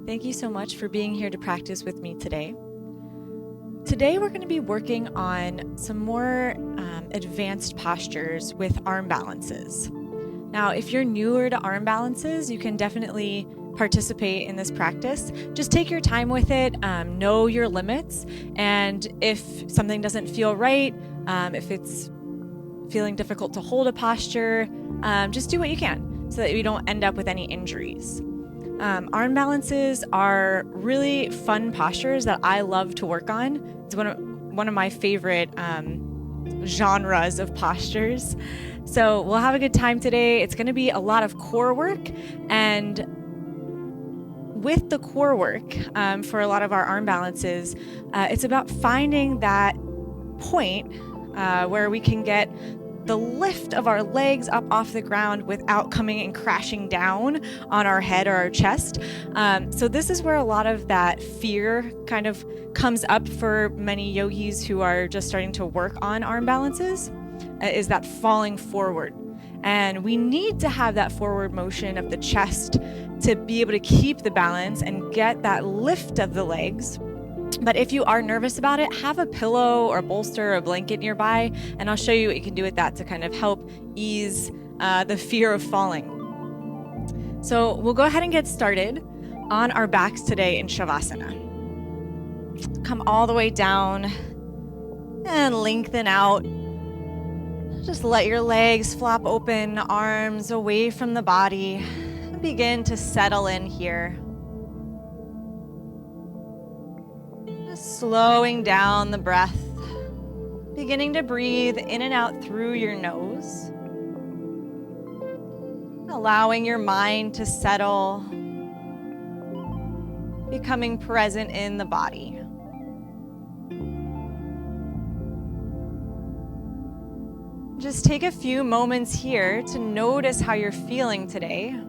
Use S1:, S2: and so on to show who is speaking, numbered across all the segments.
S1: Thank you so much for being here to practice with me today. Today we're going to be working on some more advanced postures with arm balances. Now, if you're newer to arm balances, you can definitely participate in this practice. Just take your time with it, know your limits, and if something doesn't feel right, if it's feeling difficult to hold a posture, just do what you can so that you don't end up with any injuries. Arm balances are really fun postures that I love to work on. It's one of my favorite genres of postures. So we'll have a good time today. It's going to be a lot of core work, and with the core work for a lot of our arm balances, it's about finding that point where we can get the lift of our legs up off the ground without coming and crashing down on our head or our chest. So this is where a lot of that fear kind of comes up for many yogis who are just starting to work on arm balances, is that falling forward. And we need to have that forward motion of the chest to be able to keep the balance and get that lift of the legs. But if you are nervous about it, have a pillow or a bolster or a blanket nearby, and I'll show you what you can do with that to kind of help ease the fear of falling. So we'll go ahead and get started on our backs today in Shavasana. Come all the way down and lengthen out. Just let your legs flop open, arms away from the body. Begin to settle in here. Slowing down the breath, beginning to breathe in and out through your nose, allowing your mind to settle, becoming present in the body. Just take a few moments here to notice how you're feeling today.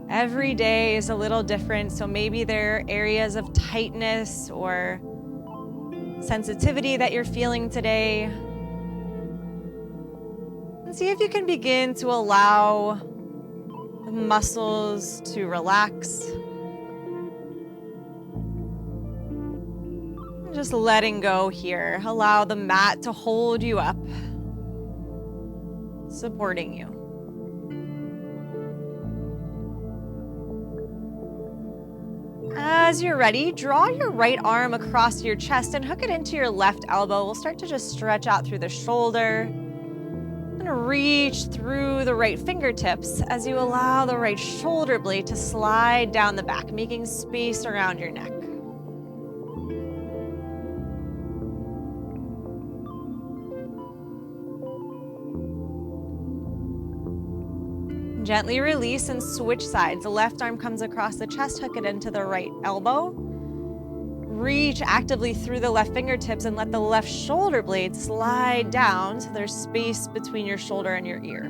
S1: Every day is a little different, so maybe there are areas of tightness or sensitivity that you're feeling today. And see if you can begin to allow the muscles to relax. And just letting go here. Allow the mat to hold you up, supporting you. As you're ready, draw your right arm across your chest and hook it into your left elbow. We'll start to just stretch out through the shoulder and reach through the right fingertips as you allow the right shoulder blade to slide down the back, making space around your neck. Gently release and switch sides. The left arm comes across the chest, hook it into the right elbow. Reach actively through the left fingertips and let the left shoulder blade slide down so there's space between your shoulder and your ear.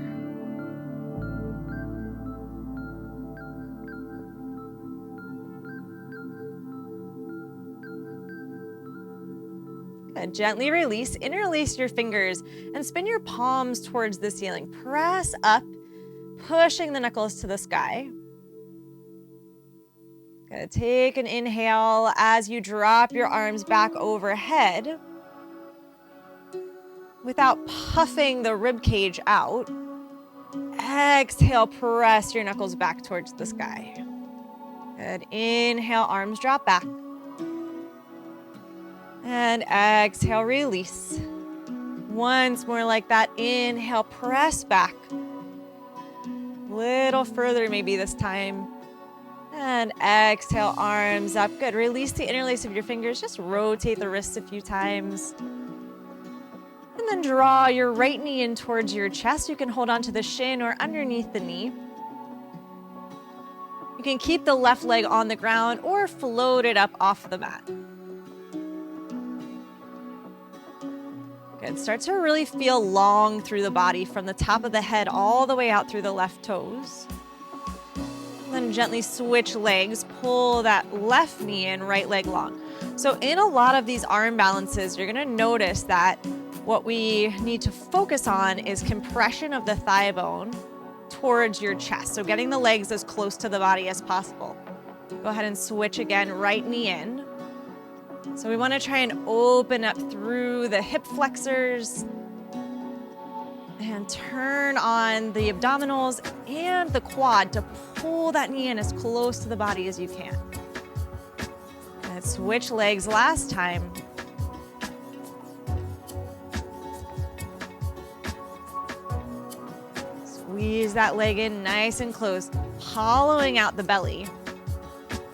S1: Good. Gently release, interlace your fingers and spin your palms towards the ceiling. Press up, pushing the knuckles to the sky. Good. Take an inhale as you drop your arms back overhead without puffing the rib cage out. Exhale, press your knuckles back towards the sky. Good. Inhale, arms drop back. And exhale, release. Once more like that. Inhale, press back. Little further maybe this time. And exhale, arms up. Good. Release the interlace of your fingers. Just rotate the wrists a few times. And then draw your right knee in towards your chest. You can hold onto the shin or underneath the knee. You can keep the left leg on the ground or float it up off the mat. Good. Start to really feel long through the body from the top of the head all the way out through the left toes. And then gently switch legs. Pull that left knee in, right leg long. So in a lot of these arm balances, you're going to notice that what we need to focus on is compression of the thigh bone towards your chest. So getting the legs as close to the body as possible. Go ahead and switch again, right knee in. So we want to try and open up through the hip flexors and turn on the abdominals and the quad to pull that knee in as close to the body as you can. And switch legs last time. Squeeze that leg in nice and close, hollowing out the belly.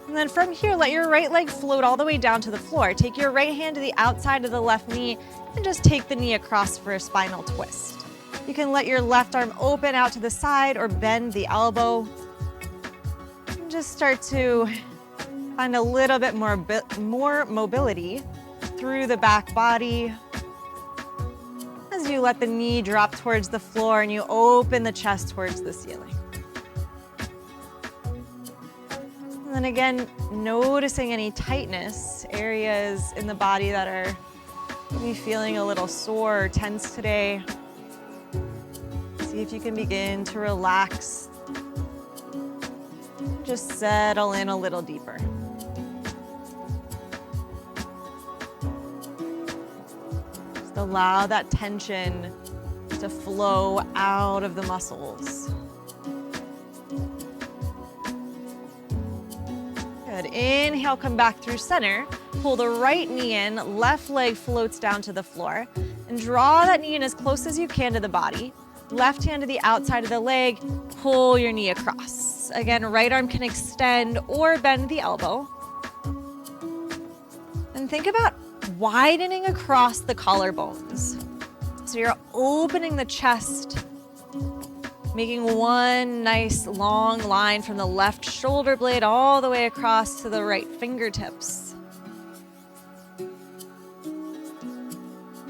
S1: And then from here, let your right leg float all the way down to the floor. Take your right hand to the outside of the left knee and just take the knee across for a spinal twist. You can let your left arm open out to the side or bend the elbow. And just start to find a little bit more mobility through the back body as you let the knee drop towards the floor and you open the chest towards the ceiling. And then again, noticing any tightness, areas in the body that are maybe feeling a little sore or tense today. See if you can begin to relax. Just settle in a little deeper. Just allow that tension to flow out of the muscles. Good. Inhale, come back through center. Pull the right knee in, left leg floats down to the floor, and draw that knee in as close as you can to the body. Left hand to the outside of the leg, pull your knee across. Again, right arm can extend or bend the elbow. And think about widening across the collarbones. So you're opening the chest, making one nice long line from the left shoulder blade all the way across to the right fingertips.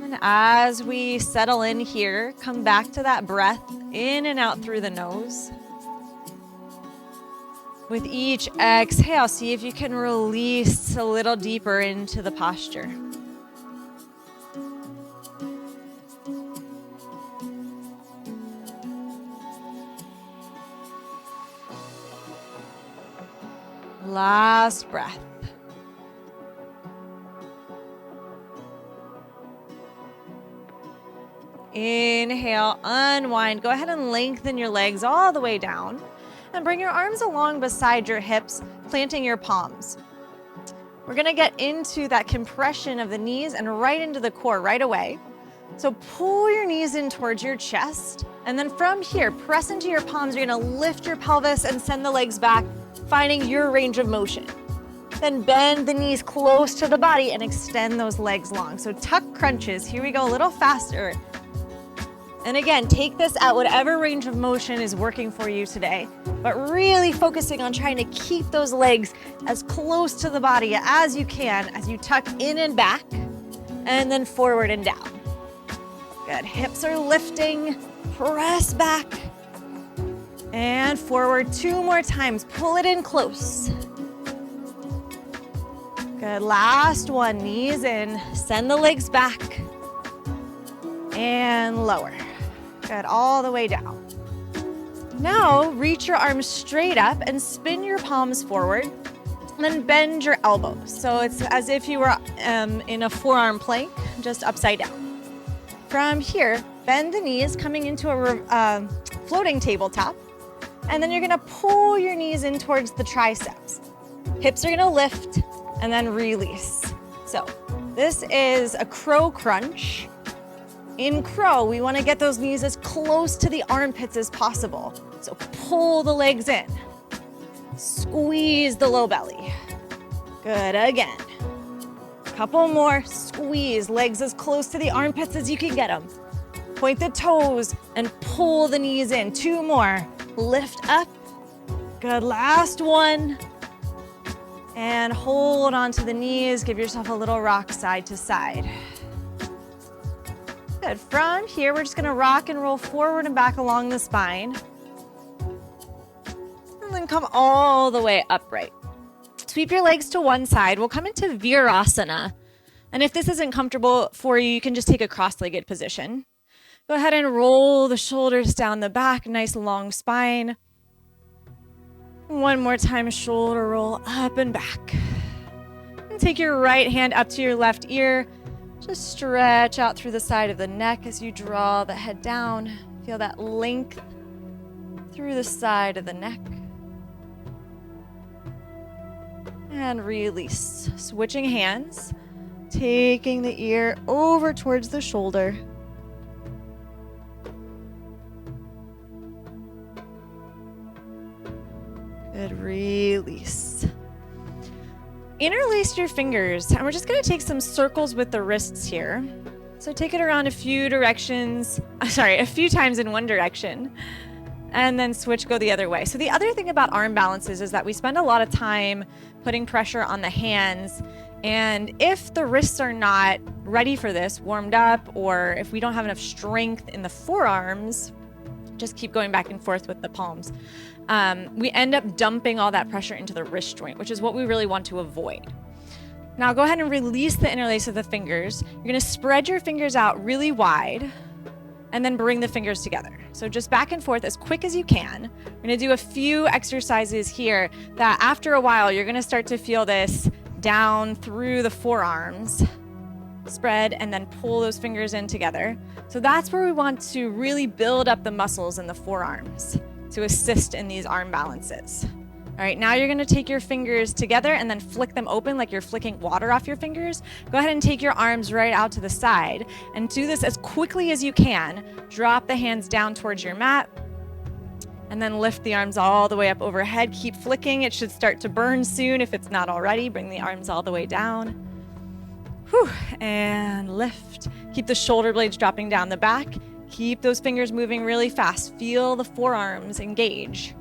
S1: And as we settle in here, come back to that breath in and out through the nose. With each exhale, see if you can release a little deeper into the posture. Last breath. Inhale, unwind. Go ahead and lengthen your legs all the way down and bring your arms along beside your hips, planting your palms. We're gonna get into that compression of the knees and right into the core right away. So pull your knees in towards your chest, and then from here, press into your palms. You're gonna lift your pelvis and send the legs back, finding your range of motion. Then bend the knees close to the body and extend those legs long. So tuck crunches. Here we go, a little faster. And again, take this at whatever range of motion is working for you today, but really focusing on trying to keep those legs as close to the body as you can as you tuck in and back, and then forward and down. Good, hips are lifting, press back, and forward 2 more times. Pull it in close. Good, last one, knees in, send the legs back, and lower. Good, all the way down. Now, reach your arms straight up and spin your palms forward, and then bend your elbows. So it's as if you were in a forearm plank, just upside down. From here, bend the knees, coming into a floating tabletop, and then you're gonna pull your knees in towards the triceps. Hips are gonna lift, and then release. So this is a crow crunch. In crow, we want to get those knees as close to the armpits as possible. So pull the legs in. Squeeze the low belly. Good, again. Couple more, squeeze. Legs as close to the armpits as you can get them. Point the toes and pull the knees in. 2 more, lift up. Good, last one. And hold onto the knees. Give yourself a little rock side to side. Good. From here, we're just gonna rock and roll forward and back along the spine. And then come all the way upright. Sweep your legs to one side. We'll come into Virasana. And if this isn't comfortable for you, you can just take a cross-legged position. Go ahead and roll the shoulders down the back, nice long spine. One more time, shoulder roll up and back. And take your right hand up to your left ear. Just stretch out through the side of the neck as you draw the head down. Feel that length through the side of the neck. And release. Switching hands, taking the ear over towards the shoulder. Good, release. Interlace your fingers, and we're just going to take some circles with the wrists here. So take it around a few times in one direction, and then switch, go the other way. So the other thing about arm balances is that we spend a lot of time putting pressure on the hands, and if the wrists are not ready for this, warmed up, or if we don't have enough strength in the forearms, just keep going back and forth with the palms. We end up dumping all that pressure into the wrist joint, which is what we really want to avoid. Now go ahead and release the interlace of the fingers. You're going to spread your fingers out really wide and then bring the fingers together. So just back and forth as quick as you can. We're going to do a few exercises here that after a while you're going to start to feel this down through the forearms. Spread and then pull those fingers in together. So that's where we want to really build up the muscles in the forearms to assist in these arm balances. All right, now you're gonna take your fingers together and then flick them open like you're flicking water off your fingers. Go ahead and take your arms right out to the side and do this as quickly as you can. Drop the hands down towards your mat and then lift the arms all the way up overhead. Keep flicking. It should start to burn soon if it's not already. Bring the arms all the way down. Whew, and lift. Keep the shoulder blades dropping down the back. Keep those fingers moving really fast. Feel the forearms engage.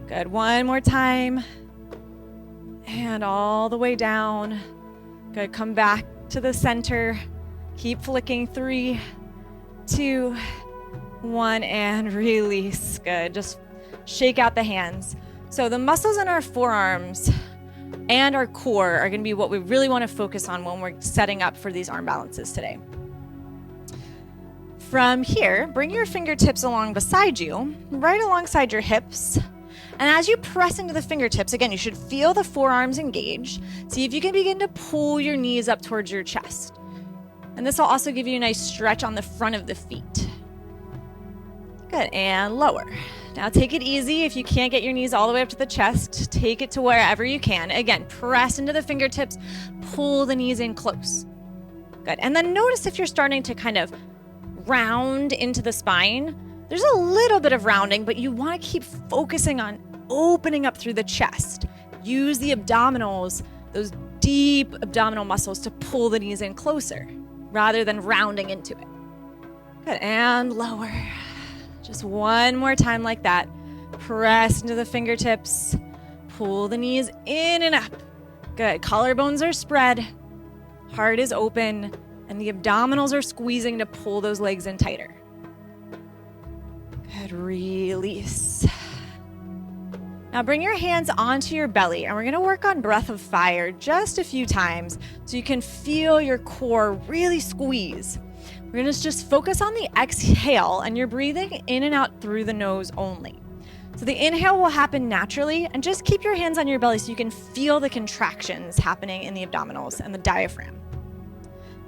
S1: Good, one more time. And all the way down. Good, come back to the center. Keep flicking, 3, 2, 1, and release. Good, just shake out the hands. So the muscles in our forearms and our core are gonna be what we really wanna focus on when we're setting up for these arm balances today. From here, bring your fingertips along beside you, right alongside your hips. And as you press into the fingertips, again, you should feel the forearms engage. See if you can begin to pull your knees up towards your chest. And this will also give you a nice stretch on the front of the feet. Good, and lower. Now take it easy. If you can't get your knees all the way up to the chest, take it to wherever you can. Again, press into the fingertips, pull the knees in close. Good, and then notice if you're starting to kind of round into the spine. There's a little bit of rounding, but you want to keep focusing on opening up through the chest. Use the abdominals, those deep abdominal muscles, to pull the knees in closer rather than rounding into it. Good, and lower. Just one more time like that. Press into the fingertips, pull the knees in and up. Good, collarbones are spread, heart is open, and the abdominals are squeezing to pull those legs in tighter. Good, release. Now bring your hands onto your belly, and we're gonna work on breath of fire just a few times so you can feel your core really squeeze. We're gonna just focus on the exhale, and you're breathing in and out through the nose only. So the inhale will happen naturally, and just keep your hands on your belly so you can feel the contractions happening in the abdominals and the diaphragm.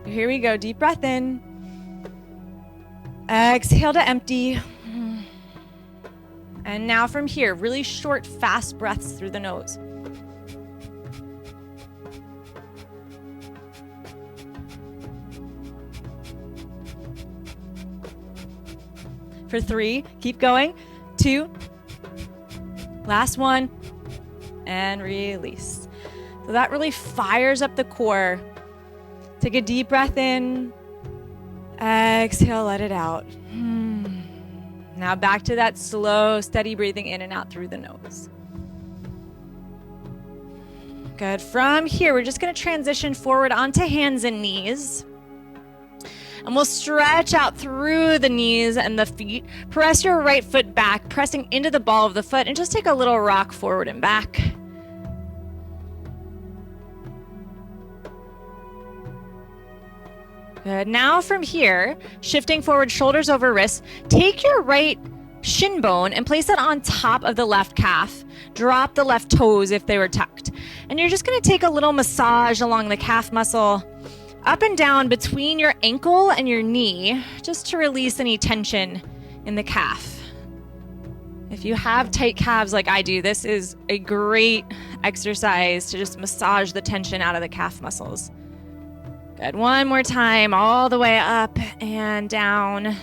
S1: Here we go, deep breath in. Exhale to empty. And now from here, really short, fast breaths through the nose. For 3, keep going. 2, last one, and release. So that really fires up the core. Take a deep breath in. Exhale, let it out. Now back to that slow, steady breathing in and out through the nose. Good. From here, we're just going to transition forward onto hands and knees. And we'll stretch out through the knees and the feet. Press your right foot back, pressing into the ball of the foot, and just take a little rock forward and back. Good. Now from here, shifting forward, shoulders over wrists, take your right shin bone and place it on top of the left calf. Drop the left toes if they were tucked. And you're just going to take a little massage along the calf muscle, up and down between your ankle and your knee, just to release any tension in the calf. If you have tight calves like I do, this is a great exercise to just massage the tension out of the calf muscles. Good. One more time, all the way up and down.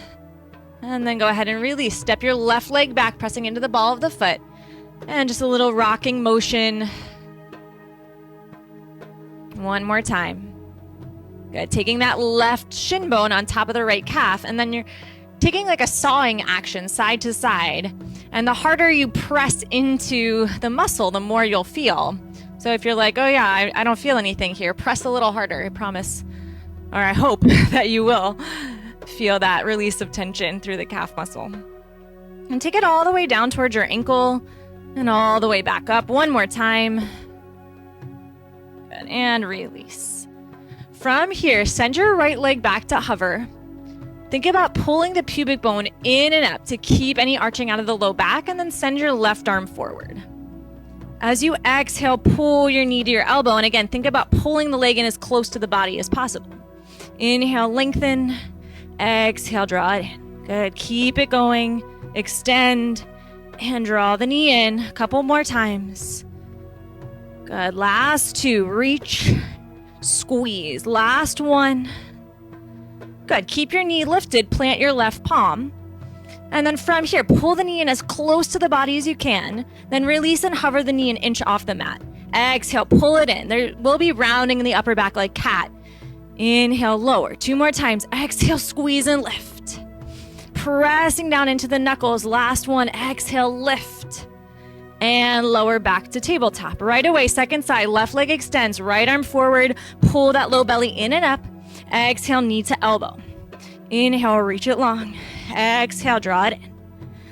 S1: And then go ahead and release. Step your left leg back, pressing into the ball of the foot. And just a little rocking motion. One more time. Good. Taking that left shin bone on top of the right calf, and then you're taking like a sawing action side to side. And the harder you press into the muscle, the more you'll feel. So if you're like, oh yeah, I don't feel anything here, press a little harder. I promise, or I hope that you will feel that release of tension through the calf muscle. And take it all the way down towards your ankle and all the way back up. One more time. Good. And release. From here, send your right leg back to hover. Think about pulling the pubic bone in and up to keep any arching out of the low back, and then send your left arm forward. As you exhale, pull your knee to your elbow, and again, think about pulling the leg in as close to the body as possible. Inhale, lengthen. Exhale, draw it in. Good. Keep it going. Extend and draw the knee in. A couple more times. Good. Last two. Reach, squeeze. Last one. Good. Keep your knee lifted. Plant your left palm. And then from here, pull the knee in as close to the body as you can. Then release and hover the knee an inch off the mat. Exhale, pull it in. There will be rounding in the upper back like cat. Inhale, lower. Two more times. Exhale, squeeze and lift. Pressing down into the knuckles. Last one. Exhale, lift. And lower back to tabletop. Right away, second side. Left leg extends. Right arm forward. Pull that low belly in and up. Exhale, knee to elbow. Inhale, reach it long. Exhale, draw it in.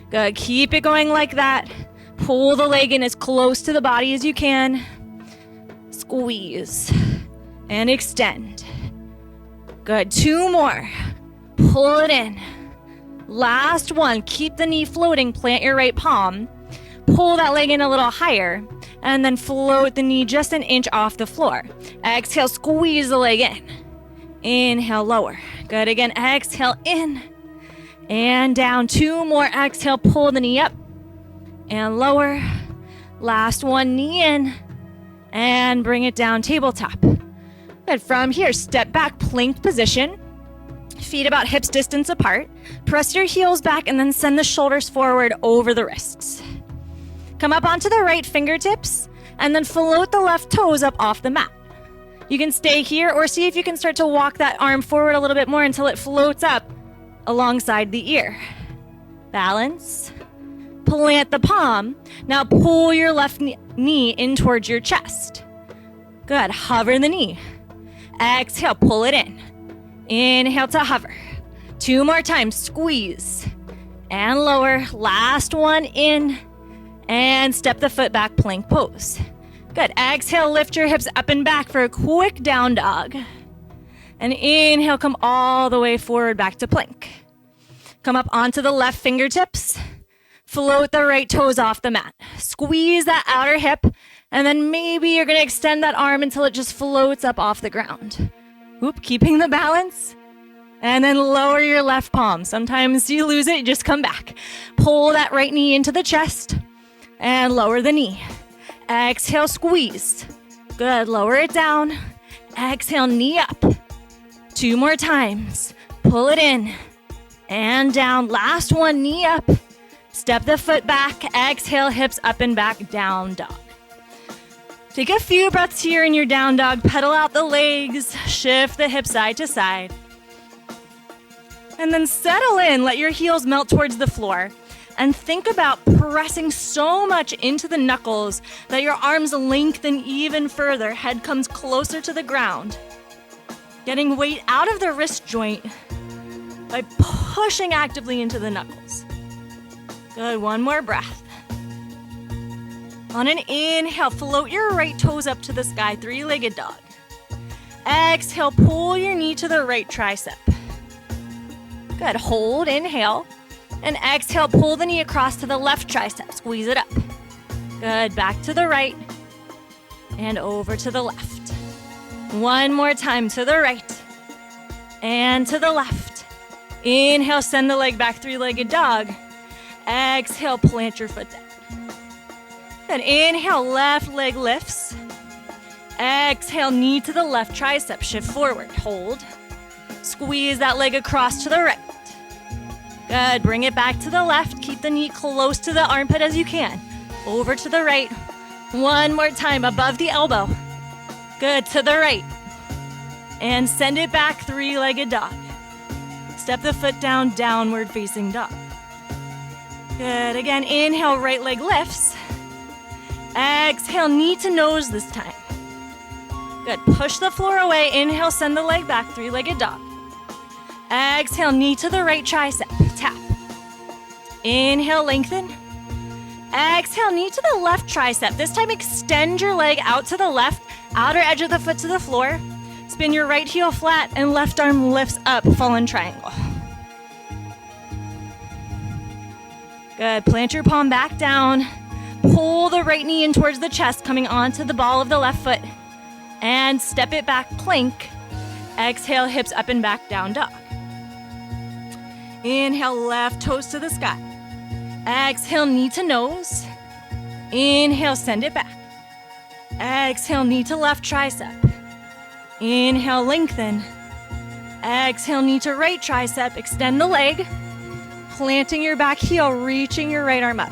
S1: Good. Keep it going like that. Pull the leg in as close to the body as you can. Squeeze and extend. Good. Two more. Pull it in. Last one. Keep the knee floating. Plant your right palm. Pull that leg in a little higher. And then float the knee just an inch off the floor. Exhale, squeeze the leg in. Inhale, lower. Good. Again, exhale, in and down. Two more. Exhale, pull the knee up and lower. Last one, knee in and bring it down, tabletop. Good. From here, step back, plank position. Feet about hips distance apart. Press your heels back and then send the shoulders forward over the wrists. Come up onto the right fingertips and then float the left toes up off the mat. You can stay here or see if you can start to walk that arm forward a little bit more until it floats up alongside the ear. Balance. Plant the palm. Now pull your left knee in towards your chest. Good. Hover the knee. Exhale, pull it in. Inhale to hover. Two more times. Squeeze and lower. Last one, in and step the foot back, plank pose. Good. Exhale, lift your hips up and back for a quick down dog. And inhale, come all the way forward back to plank. Come up onto the left fingertips. Float the right toes off the mat. Squeeze that outer hip, and then maybe you're going to extend that arm until it just floats up off the ground. Oop, keeping the balance. And then lower your left palm. Sometimes you lose it, you just come back. Pull that right knee into the chest and lower the knee. Exhale, squeeze. Good. Lower it down. Exhale, knee up. Two more times. Pull it in and down. Last one, knee up. Step the foot back. Exhale, hips up and back, down dog. Take a few breaths here in your down dog. Pedal out the legs. Shift the hips side to side. And then settle in. Let your heels melt towards the floor. And think about pressing so much into the knuckles that your arms lengthen even further. Head comes closer to the ground. Getting weight out of the wrist joint by pushing actively into the knuckles. Good. One more breath. On an inhale, float your right toes up to the sky, three-legged dog.
S2: Exhale, pull your knee to the right tricep. Good, hold, inhale. And exhale, pull the knee across to the left tricep. Squeeze it up. Good, back to the right. And over to the left. One more time to the right. And to the left. Inhale, send the leg back, three-legged dog. Exhale, plant your foot down. Then inhale, left leg lifts. Exhale, knee to the left tricep, shift forward, hold. Squeeze that leg across to the right. Good, bring it back to the left. Keep the knee close to the armpit as you can. Over to the right. One more time, above the elbow. Good, to the right. And send it back, three-legged dog. Step the foot down, downward facing dog. Good, again, inhale, right leg lifts. Exhale, knee to nose this time. Good, push the floor away. Inhale, send the leg back, three-legged dog. Exhale, knee to the right tricep, tap. Inhale, lengthen. Exhale, knee to the left tricep. This time, extend your leg out to the left, outer edge of the foot to the floor. Spin your right heel flat and left arm lifts up, fallen triangle. Good, plant your palm back down. Pull the right knee in towards the chest, coming onto the ball of the left foot. And step it back, plank. Exhale, hips up and back, down dog. Inhale, left toes to the sky. Exhale, knee to nose. Inhale, send it back. Exhale, knee to left tricep. Inhale, lengthen. Exhale, knee to right tricep. Extend the leg. Planting your back heel, reaching your right arm up.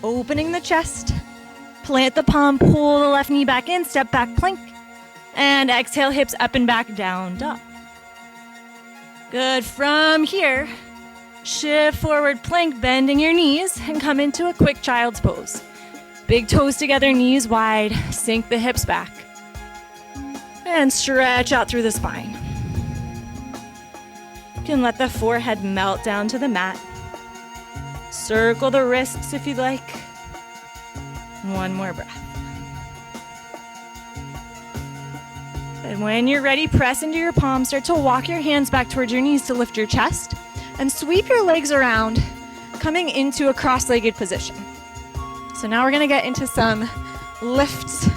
S2: Opening the chest. Plant the palm, pull the left knee back in, step back, plank. And exhale, hips up and back, down dog. Good, from here, shift forward, plank, bending your knees, and come into a quick child's pose. Big toes together, knees wide, sink the hips back. And stretch out through the spine. You can let the forehead melt down to the mat. Circle the wrists if you'd like. One more breath. And when you're ready, press into your palms. Start to walk your hands back towards your knees to lift your chest. And sweep your legs around, coming into a cross-legged position. So now we're going to get into some lifts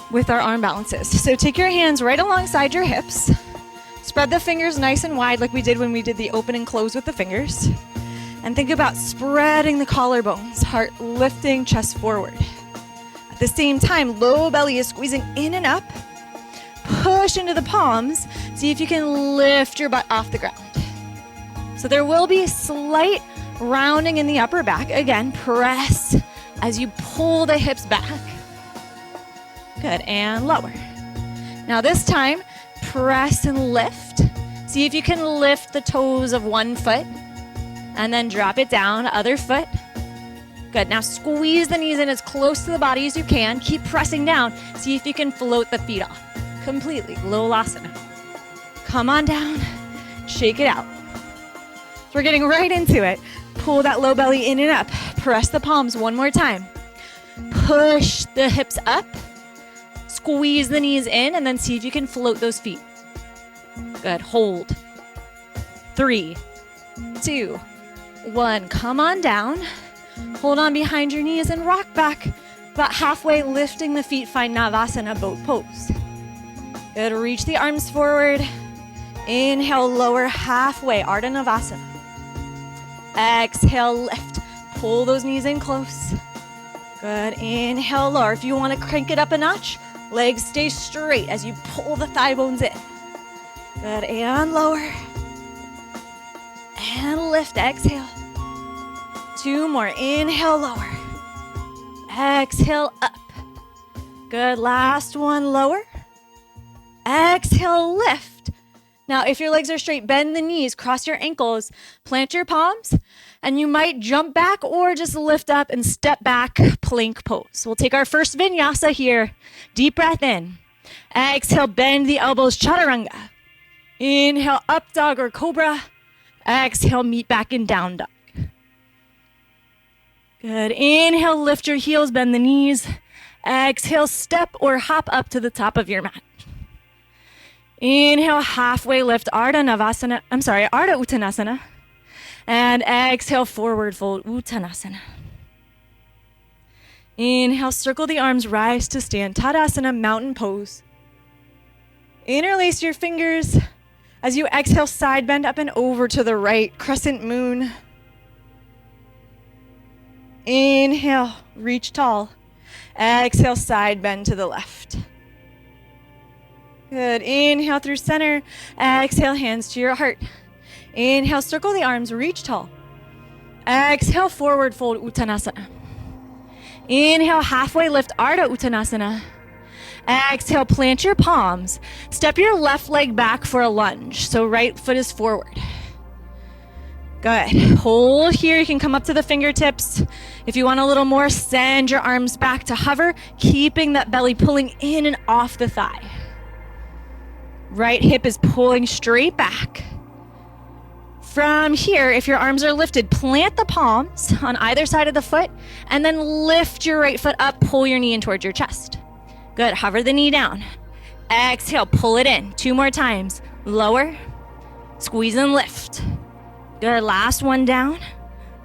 S2: with our arm balances. So take your hands right alongside your hips. Spread the fingers nice and wide like we did when we did the open and close with the fingers. And think about spreading the collarbones, heart lifting, chest forward. At the same time, low belly is squeezing in and up. Push into the palms. See if you can lift your butt off the ground. So there will be slight rounding in the upper back. Again, press as you pull the hips back. Good, and lower. Now this time, press and lift. See if you can lift the toes of one foot. And then drop it down, other foot. Good, now squeeze the knees in as close to the body as you can. Keep pressing down. See if you can float the feet off completely. Lolasana. Come on down, shake it out. So we're getting right into it. Pull that low belly in and up. Press the palms one more time. Push the hips up. Squeeze the knees in and then see if you can float those feet. Good, hold. 3, 2, 1, come on down. Hold on behind your knees and rock back. About halfway, lifting the feet, find Navasana, boat pose. Good, reach the arms forward. Inhale, lower halfway, Ardha Navasana. Exhale, lift. Pull those knees in close. Good, inhale, lower. If you want to crank it up a notch, legs stay straight as you pull the thigh bones in. Good, and lower. And lift, exhale. 2 more, inhale, lower. Exhale, up. Good, last one, lower. Exhale, lift. Now, if your legs are straight, bend the knees, cross your ankles, plant your palms, and you might jump back or just lift up and step back, plank pose. We'll take our first vinyasa here. Deep breath in. Exhale, bend the elbows, chaturanga. Inhale, up dog or cobra. Exhale, meet back in down dog. Good. Inhale, lift your heels, bend the knees. Exhale, step or hop up to the top of your mat. Inhale, halfway lift, Ardha Uttanasana. And exhale, forward fold, Uttanasana. Inhale, circle the arms, rise to stand, Tadasana, mountain pose. Interlace your fingers. As you exhale, side bend up and over to the right, crescent moon. Inhale, reach tall. Exhale, side bend to the left. Good. Inhale through center. Exhale, hands to your heart. Inhale, circle the arms, reach tall. Exhale, forward fold, Uttanasana. Inhale, halfway lift, Ardha Uttanasana. Exhale, plant your palms. Step your left leg back for a lunge. So right foot is forward. Good. Hold here. You can come up to the fingertips. If you want a little more, send your arms back to hover, keeping that belly pulling in and off the thigh. Right hip is pulling straight back. From here, if your arms are lifted, plant the palms on either side of the foot and then lift your right foot up, pull your knee in towards your chest. Good. Hover the knee down. Exhale, pull it in. 2 more times. Lower, squeeze and lift. Good. Last one down.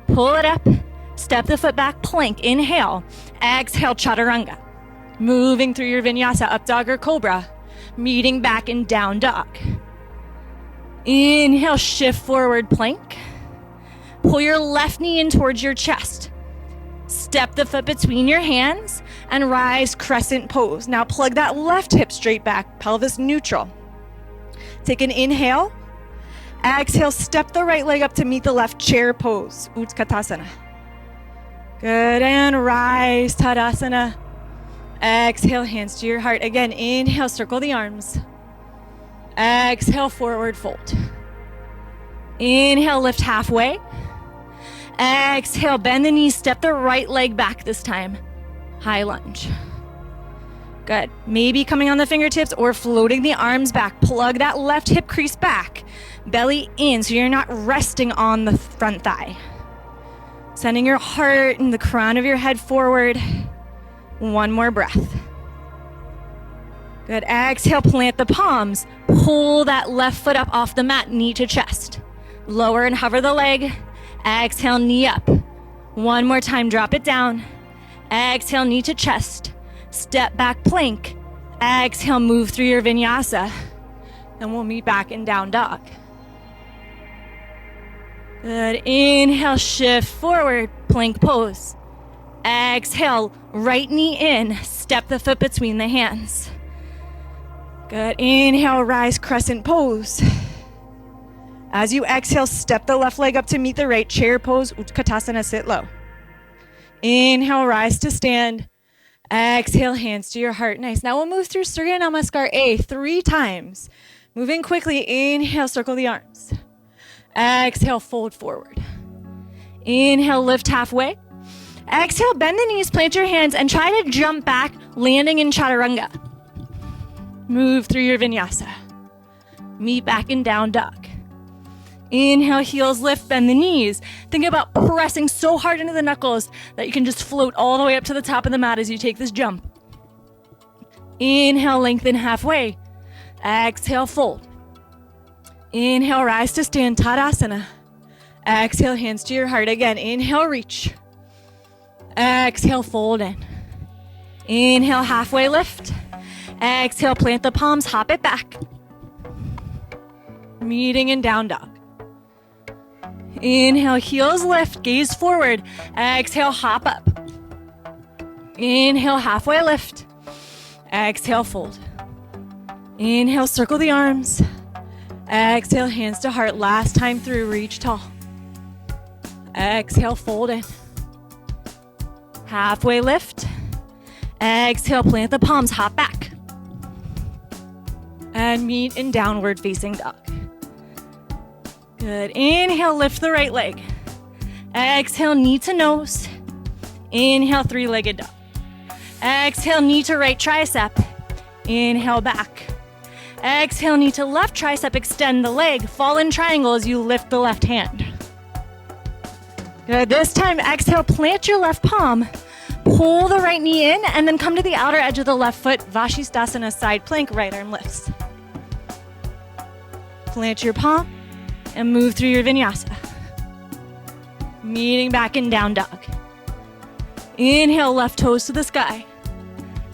S2: Pull it up. Step the foot back, plank. Inhale. Exhale, chaturanga. Moving through your vinyasa, up dog or cobra. Meeting back in down dog. Inhale, shift forward, plank. Pull your left knee in towards your chest. Step the foot between your hands and rise, crescent pose. Now plug that left hip straight back, pelvis neutral. Take an inhale. Exhale, step the right leg up to meet the left, chair pose, Utkatasana. Good, and rise, Tadasana. Exhale, hands to your heart. Again, inhale, circle the arms. Exhale, forward fold. Inhale, lift halfway. Exhale, bend the knees, step the right leg back this time. High lunge. Good. Maybe coming on the fingertips or floating the arms back. Plug that left hip crease back. Belly in so you're not resting on the front thigh. Sending your heart and the crown of your head forward. One more breath. Good. Exhale, plant the palms. Pull that left foot up off the mat, knee to chest. Lower and hover the leg. Exhale, knee up. One more time, drop it down. Exhale, knee to chest. Step back, plank. Exhale, move through your vinyasa. And we'll meet back in down dog. Good. Inhale, shift forward, plank pose. Exhale, right knee in. Step the foot between the hands. Good. Inhale, rise, crescent pose. As you exhale, step the left leg up to meet the right, chair pose, Utkatasana, sit low. Inhale, rise to stand. Exhale, hands to your heart. Nice. Now we'll move through Surya Namaskar A 3 times. Moving quickly, inhale, circle the arms. Exhale, fold forward. Inhale, lift halfway. Exhale, bend the knees, plant your hands, and try to jump back, landing in chaturanga. Move through your vinyasa. Meet back in down dog. Inhale, heels lift, bend the knees. Think about pressing so hard into the knuckles that you can just float all the way up to the top of the mat as you take this jump. Inhale, lengthen halfway. Exhale, fold. Inhale, rise to stand, Tadasana. Exhale, hands to your heart. Again, inhale, reach. Exhale, fold in. Inhale, halfway lift. Exhale, plant the palms, hop it back. Meeting in down dog. Inhale, heels lift, gaze forward. Exhale, hop up. Inhale, halfway lift. Exhale, fold. Inhale, circle the arms. Exhale, hands to heart. Last time through, reach tall. Exhale, fold in. Halfway lift. Exhale, plant the palms, hop back. And meet in downward facing dog. Good. Inhale, lift the right leg. Exhale, knee to nose. Inhale, 3-legged dog. Exhale, knee to right tricep. Inhale, back. Exhale, knee to left tricep, extend the leg. Fall in triangle as you lift the left hand. Good. This time, exhale, plant your left palm. Pull the right knee in and then come to the outer edge of the left foot, Vashisthasana side plank, right arm lifts. Plant your palm and move through your vinyasa. Meeting back in down dog. Inhale, left toes to the sky.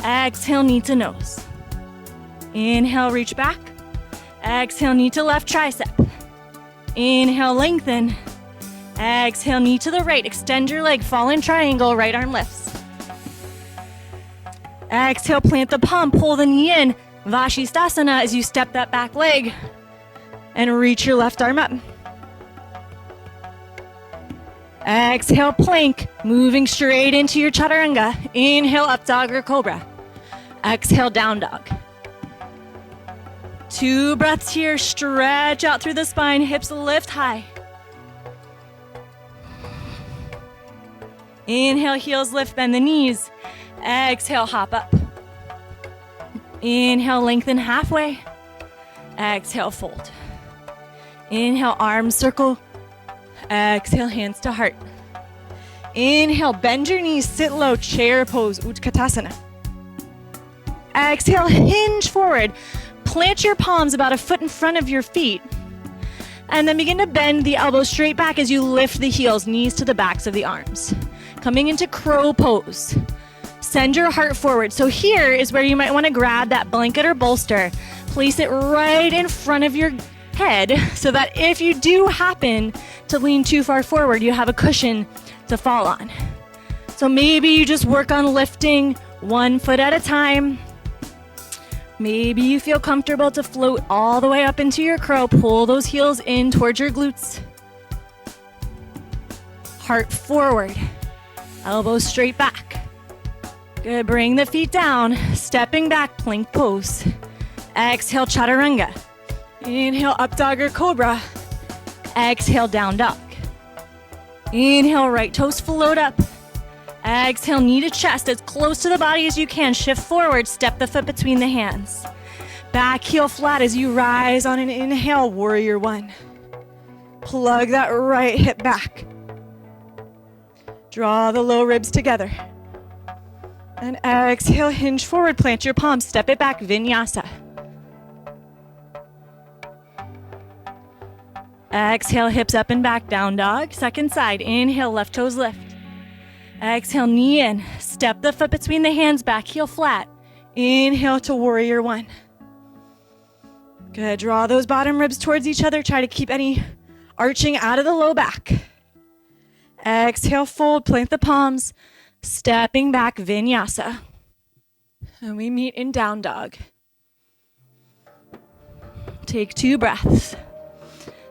S2: Exhale, knee to nose. Inhale, reach back. Exhale, knee to left tricep. Inhale, lengthen. Exhale, knee to the right. Extend your leg, fall in triangle, right arm lifts. Exhale, plant the palm, pull the knee in. Vashisthasana as you step that back leg and reach your left arm up. Exhale, plank, moving straight into your chaturanga. Inhale, up dog or cobra. Exhale, down dog. 2 breaths here. Stretch out through the spine, hips lift high. Inhale, heels lift, bend the knees. Exhale, hop up. Inhale, lengthen halfway. Exhale, fold. Inhale, arms circle. Exhale, hands to heart. Inhale, bend your knees, sit low, chair pose, Utkatasana. Exhale, hinge forward. Plant your palms about a foot in front of your feet. And then begin to bend the elbows straight back as you lift the heels, knees to the backs of the arms. Coming into crow pose. Send your heart forward. So here is where you might want to grab that blanket or bolster. Place it right in front of your head so that if you do happen to lean too far forward, you have a cushion to fall on. So maybe you just work on lifting 1 foot at a time. Maybe you feel comfortable to float all the way up into your crow. Pull those heels in towards your glutes. Heart forward. Elbows straight back. Good, bring the feet down. Stepping back, plank pose. Exhale, chaturanga. Inhale, up dog or cobra. Exhale, down dog. Inhale, right toes float up. Exhale, knee to chest as close to the body as you can. Shift forward, step the foot between the hands. Back heel flat as you rise on an inhale, warrior 1. Plug that right hip back. Draw the low ribs together. And exhale, hinge forward, plant your palms, step it back, vinyasa. Exhale, hips up and back, down dog. Second side, inhale, left toes lift. Exhale, knee in, step the foot between the hands, back heel flat. Inhale to warrior 1. Good, draw those bottom ribs towards each other. Try to keep any arching out of the low back. Exhale, fold, plant the palms, stepping back, vinyasa. And we meet in down dog. Take 2 breaths.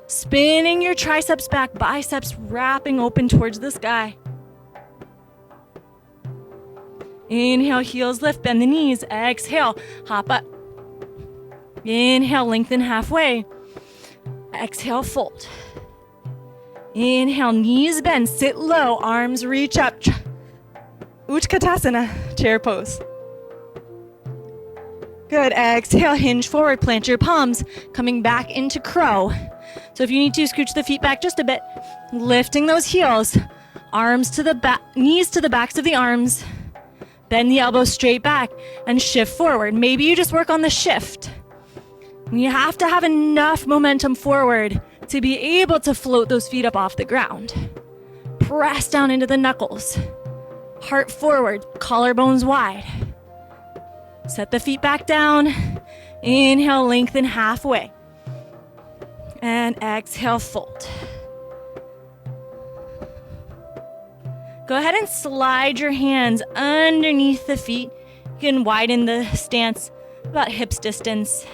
S2: Spinning your triceps back, biceps wrapping open towards the sky. Inhale, heels lift, bend the knees. Exhale, hop up. Inhale, lengthen halfway. Exhale, fold. Inhale, knees bend, sit low, arms reach up. Utkatasana, chair pose. Good, exhale, hinge forward, plant your palms, coming back into crow. So if you need to, scooch the feet back just a bit, lifting those heels, arms to the back, knees to the backs of the arms, bend the elbows straight back and shift forward. Maybe you just work on the shift. You have to have enough momentum forward to be able to float those feet up off the ground. Press down into the knuckles. Heart forward, collarbones wide. Set the feet back down. Inhale, lengthen halfway. And exhale, fold. Go ahead and slide your hands underneath the feet. You can widen the stance about hips distance.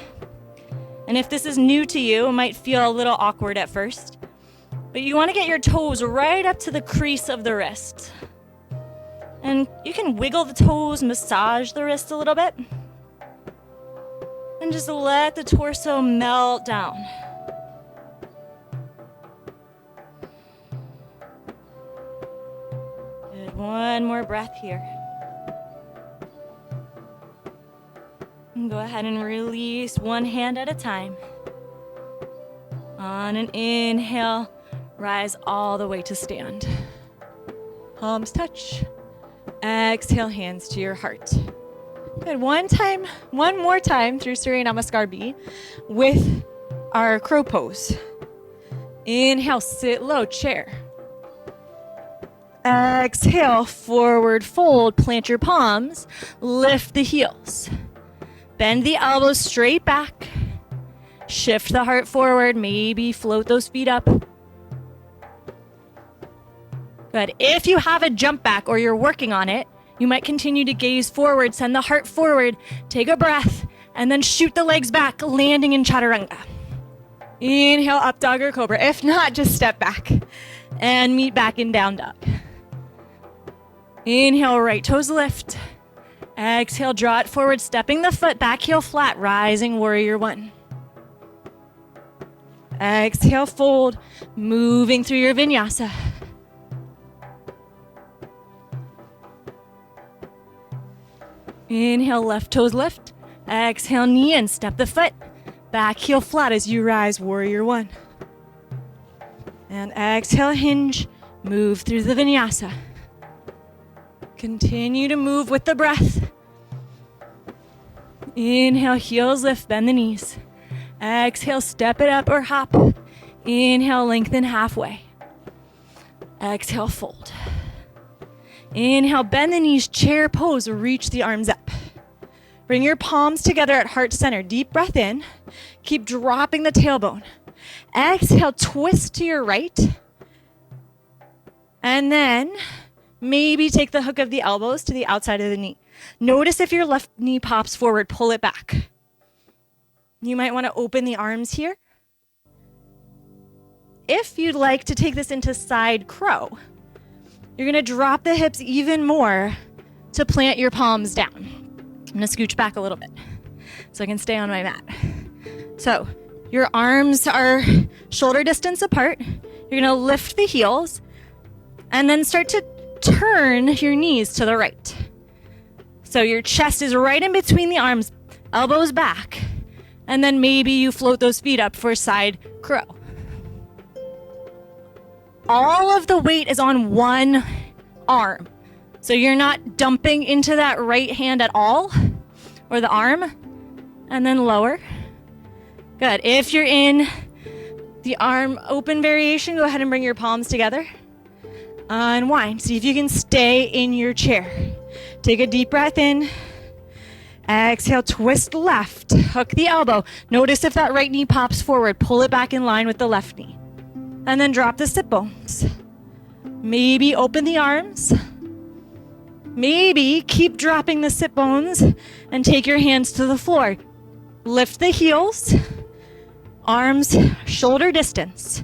S2: And if this is new to you, it might feel a little awkward at first. But you want to get your toes right up to the crease of the wrist. And you can wiggle the toes, massage the wrist a little bit. And just let the torso melt down. Good. One more breath here. And go ahead and release one hand at a time. On an inhale, rise all the way to stand. Palms touch. Exhale, hands to your heart. Good. One more time through Surya Namaskar B with our crow pose. Inhale, sit low, chair. Exhale, forward fold, plant your palms, lift the heels. Bend the elbows straight back. Shift the heart forward, maybe float those feet up. Good. If you have a jump back or you're working on it, you might continue to gaze forward, send the heart forward, take a breath, and then shoot the legs back, landing in chaturanga. Inhale, up dog or cobra. If not, just step back and meet back in down dog. Inhale, right toes lift. Exhale, draw it forward, stepping the foot back, heel flat, rising warrior one. Exhale, fold, moving through your vinyasa. Inhale, left toes lift. Exhale, knee in, step the foot. Back heel flat as you rise, warrior one. And exhale, hinge, move through the vinyasa. Continue to move with the breath. Inhale, heels lift, bend the knees. Exhale, step it up or hop. Inhale, lengthen halfway. Exhale, fold. Inhale, bend the knees, chair pose, reach the arms up. Bring your palms together at heart center. Deep breath in. Keep dropping the tailbone. Exhale, twist to your right. And then maybe take the hook of the elbows to the outside of the knee. Notice if your left knee pops forward, pull it back. You might want to open the arms here. If you'd like to take this into side crow, you're going to drop the hips even more to plant your palms down. I'm going to scooch back a little bit so I can stay on my mat. So your arms are shoulder distance apart. You're going to lift the heels and then start to turn your knees to the right. So your chest is right in between the arms, elbows back, and then maybe you float those feet up for side crow. All of the weight is on one arm. So you're not dumping into that right hand at all, or the arm, and then lower. Good. If you're in the arm open variation, go ahead and bring your palms together. Unwind. See if you can stay in your chair. Take a deep breath in. Exhale, twist left. Hook the elbow. Notice if that right knee pops forward. Pull it back in line with the left knee. And then drop the sit bones. Maybe open the arms. Maybe keep dropping the sit bones and take your hands to the floor. Lift the heels. Arms shoulder distance.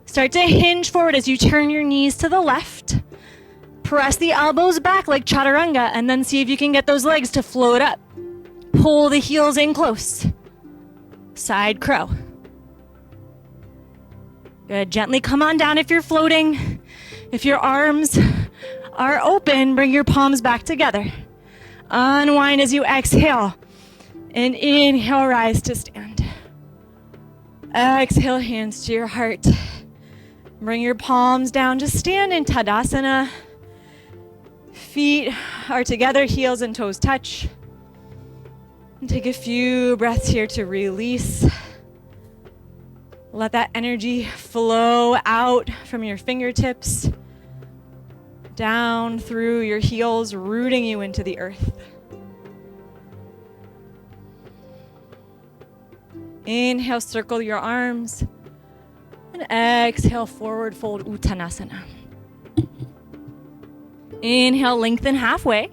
S2: Start to hinge forward as you turn your knees to the left. Press the elbows back like chaturanga and then see if you can get those legs to float up. Pull the heels in close. Side crow. Good. Gently come on down if you're floating. If your arms are open, bring your palms back together. Unwind as you exhale. And inhale, rise to stand. Exhale, hands to your heart. Bring your palms down to stand in Uttanasana. Feet are together, heels and toes touch. And take a few breaths here to release. Let that energy flow out from your fingertips, down through your heels, rooting you into the earth. Inhale, circle your arms. And exhale, forward fold, Uttanasana. Inhale, lengthen halfway.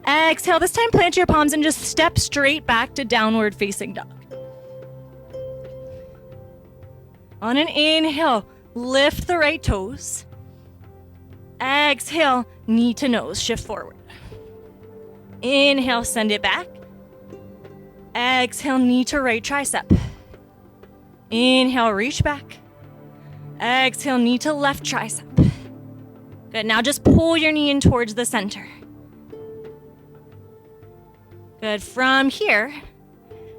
S2: Exhale, this time plant your palms and just step straight back to downward facing dog. On an inhale, lift the right toes. Exhale, knee to nose, shift forward. Inhale, send it back. Exhale, knee to right tricep. Inhale, reach back. Exhale, knee to left tricep. Good, now just pull your knee in towards the center. Good, from here,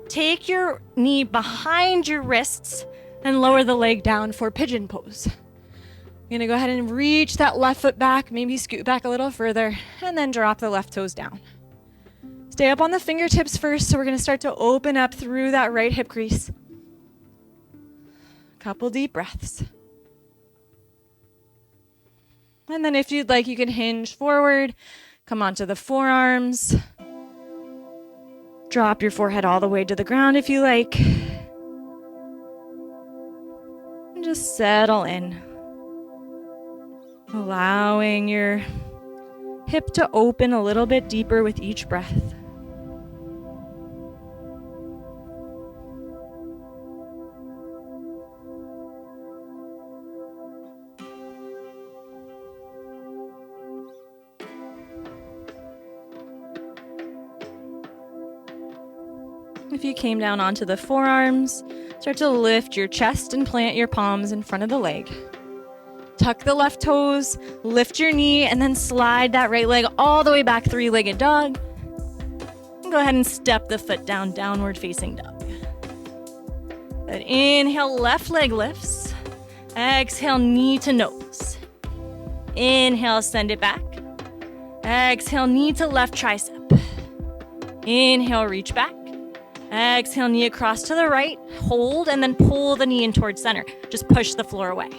S2: take your knee behind your wrists and lower the leg down for pigeon pose. You're gonna go ahead and reach that left foot back, maybe scoot back a little further, and then drop the left toes down. Stay up on the fingertips first, so we're gonna start to open up through that right hip crease. Couple deep breaths. And then if you'd like, you can hinge forward, come onto the forearms. Drop your forehead all the way to the ground if you like. And just settle in. Allowing your hip to open a little bit deeper with each breath. If you came down onto the forearms, start to lift your chest and plant your palms in front of the leg. Tuck the left toes, lift your knee, and then slide that right leg all the way back, three-legged dog. And go ahead and step the foot down, downward facing dog. Good. Inhale, left leg lifts. Exhale, knee to nose. Inhale, send it back. Exhale, knee to left tricep. Inhale, reach back. Exhale, knee across to the right. Hold, and then pull the knee in towards center. Just push the floor away.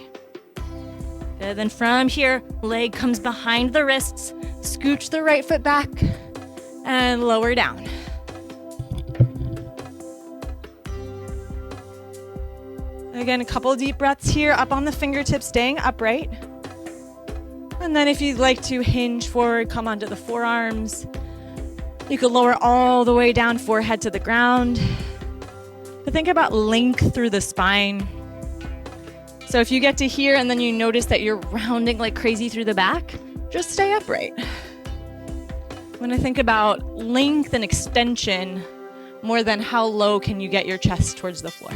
S2: Good. Then from here, leg comes behind the wrists. Scooch the right foot back and lower down. Again, a couple deep breaths here, up on the fingertips, staying upright. And then if you'd like to hinge forward, come onto the forearms. You could lower all the way down, forehead to the ground. But think about length through the spine. So if you get to here and then you notice that you're rounding like crazy through the back, just stay upright. When I think about length and extension, more than how low can you get your chest towards the floor.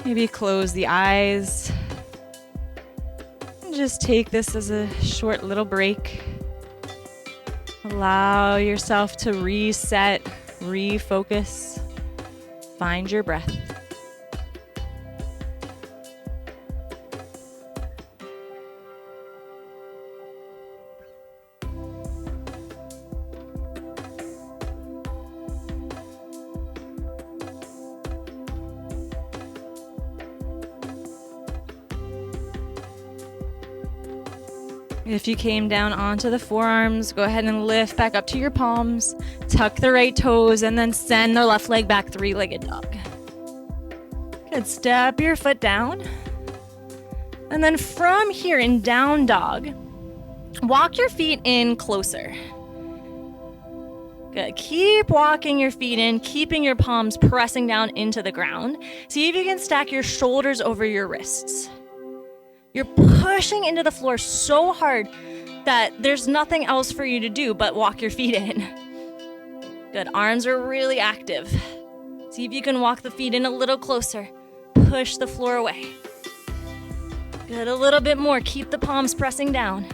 S2: Maybe close the eyes. And just take this as a short little break. Allow yourself to reset, refocus. Find your breath. If you came down onto the forearms, go ahead and lift back up to your palms, tuck the right toes, and then send the left leg back, three-legged dog. Good, step your foot down. And then from here in down dog, walk your feet in closer. Good, keep walking your feet in, keeping your palms pressing down into the ground. See if you can stack your shoulders over your wrists. You're pushing into the floor so hard that there's nothing else for you to do but walk your feet in. Good, arms are really active. See if you can walk the feet in a little closer. Push the floor away. Good, a little bit more. Keep the palms pressing down.